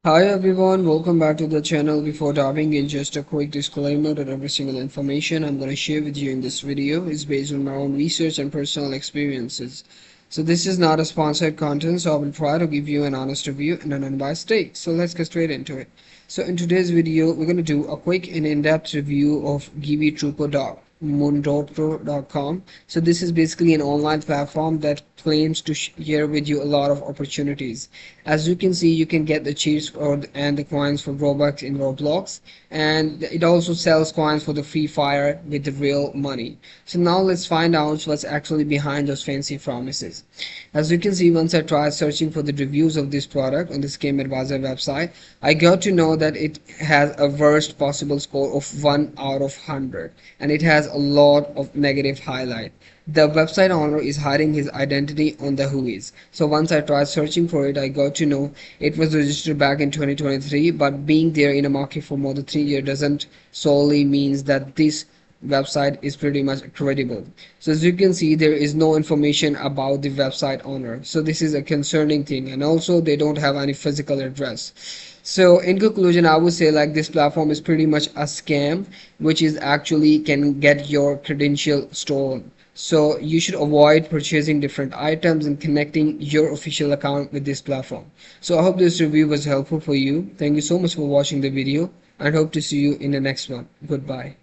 Hi everyone, welcome back to the channel. Before diving in, just a quick disclaimer that every single information I'm going to share with you in this video is based on my own research and personal experiences. So this is not a sponsored content, so I will try to give you an honest review and an unbiased take. So let's get straight into it. So in today's video, we're going to do a quick and in-depth review of Givi Truco Mundo.com. So this is basically an online platform that claims to share with you a lot of opportunities. As you can see, you can get the cheats and the coins for Robux in Roblox, and it also sells coins for the Free Fire with the real money. So now let's find out what's actually behind those fancy promises. As you can see, once I tried searching for the reviews of this product on the Scam Advisor website, I got to know that it has a worst possible score of 1 out of 100, and it has a lot of negative highlight. The website owner is hiding his identity on the Whois. So once I tried searching for it, I got to know it was registered back in 2023, but being there in a market for more than 3 years doesn't solely means that this website is pretty much credible. So as you can see, there is no information about the website owner, so this is a concerning thing, and also they don't have any physical address. So in conclusion, I would say like this platform is pretty much a scam, which is actually can get your credential stolen. So you should avoid purchasing different items and connecting your official account with this platform. So I hope this review was helpful for you. Thank you so much for watching the video and hope to see you in the next one. Goodbye.